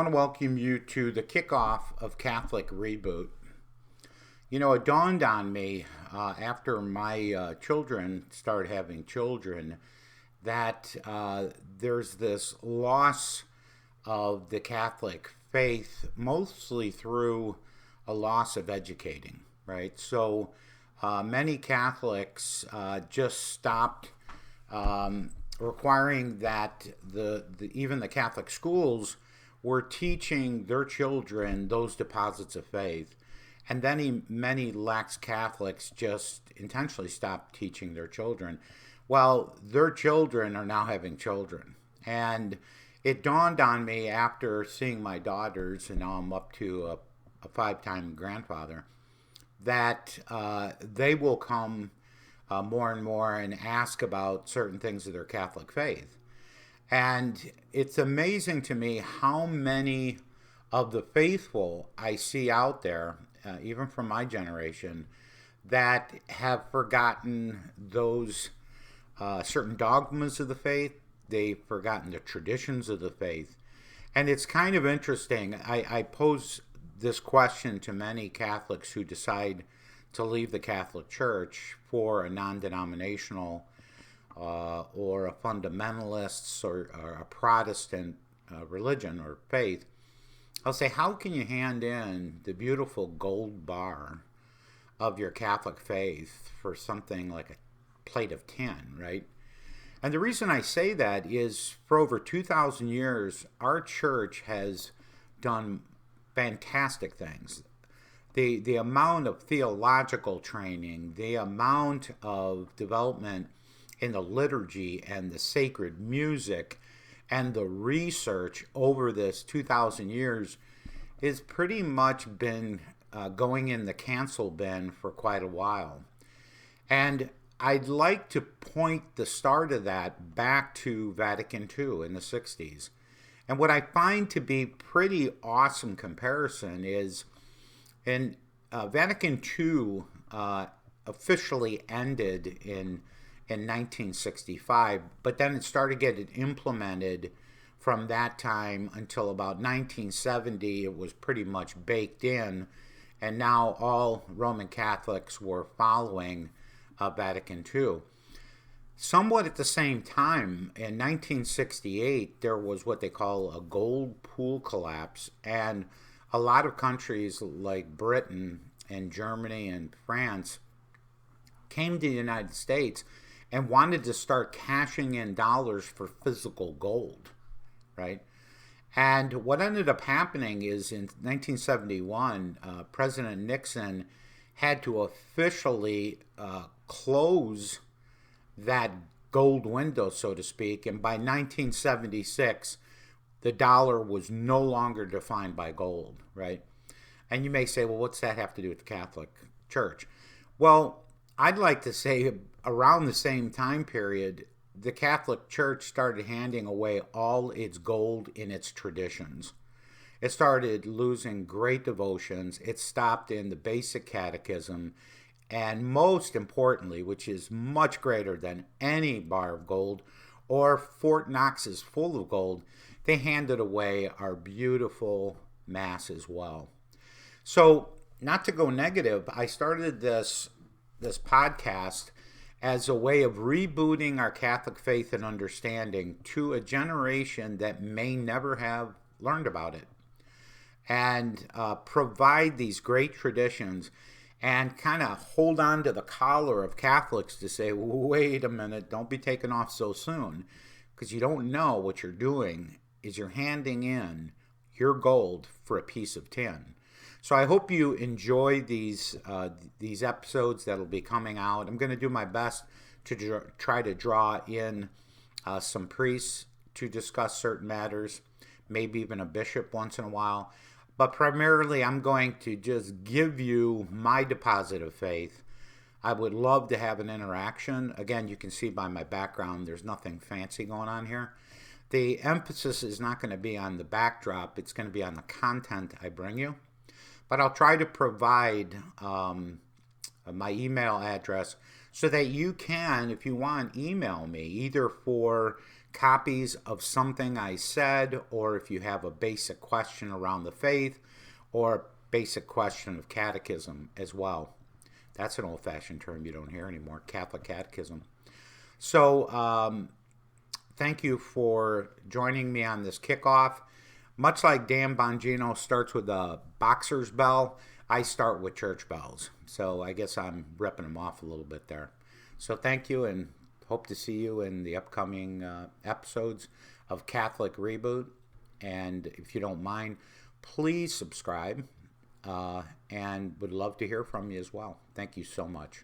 to welcome you to the kickoff of Catholic Reboot. You know, it dawned on me after my children started having children that there's this loss of the Catholic faith, mostly through a loss of educating, right? So many Catholics just stopped requiring that even the Catholic schools were teaching their children those deposits of faith. And then many lax Catholics just intentionally stopped teaching their children. Well, their children are now having children. And it dawned on me after seeing my daughters, and now I'm up to a 5-time grandfather, that they will come more and more and ask about certain things of their Catholic faith. And it's amazing to me how many of the faithful I see out there, even from my generation, that have forgotten those certain dogmas of the faith. They've forgotten the traditions of the faith. And it's kind of interesting. I pose this question to many Catholics who decide to leave the Catholic Church for a non-denominational or a fundamentalist or a Protestant religion or faith. I'll say, how can you hand in the beautiful gold bar of your Catholic faith for something like a plate of tin, right? And the reason I say that is for over 2,000 years, our church has done fantastic things. The amount of theological training, the amount of development in the liturgy and the sacred music and the research over this 2,000 years is pretty much been going in the cancel bin for quite a while. And I'd like to point the start of that back to Vatican II in the 60s. And what I find to be pretty awesome comparison is in Vatican II officially ended in 1965, but then it started getting implemented from that time until about 1970. It was pretty much baked in, and now all Roman Catholics were following Vatican II. Somewhat at the same time, in 1968, there was what they call a gold pool collapse, and a lot of countries like Britain and Germany and France came to the United States and wanted to start cashing in dollars for physical gold, right? And what ended up happening is in 1971, President Nixon had to officially close that gold window, so to speak, and by 1976, the dollar was no longer defined by gold, right? And you may say, well, what's that have to do with the Catholic Church? Well, I'd like to say around the same time period, the Catholic Church started handing away all its gold in its traditions. It started losing great devotions. It stopped in the basic catechism. And most importantly, which is much greater than any bar of gold or Fort Knox is full of gold, they handed away our beautiful Mass as well. So, not to go negative, I started this podcast as a way of rebooting our Catholic faith and understanding to a generation that may never have learned about it, and provide these great traditions and kind of hold on to the collar of Catholics to say, wait a minute, don't be taken off so soon, because you don't know what you're doing is you're handing in your gold for a piece of tin. So I hope you enjoy these episodes that'll be coming out. I'm going to do my best to try to draw in some priests to discuss certain matters, maybe even a bishop once in a while. But primarily, I'm going to just give you my deposit of faith. I would love to have an interaction. Again, you can see by my background, there's nothing fancy going on here. The emphasis is not going to be on the backdrop. It's going to be on the content I bring you. But I'll try to provide my email address so that you can, if you want, email me either for copies of something I said, or if you have a basic question around the faith, or a basic question of catechism as well. That's an old-fashioned term you don't hear anymore, Catholic catechism. So thank you for joining me on this kickoff. Much like Dan Bongino starts with a boxer's bell, I start with church bells. So I guess I'm ripping them off a little bit there. So thank you, and hope to see you in the upcoming episodes of Catholic Reboot. And if you don't mind, please subscribe, and would love to hear from you as well. Thank you so much.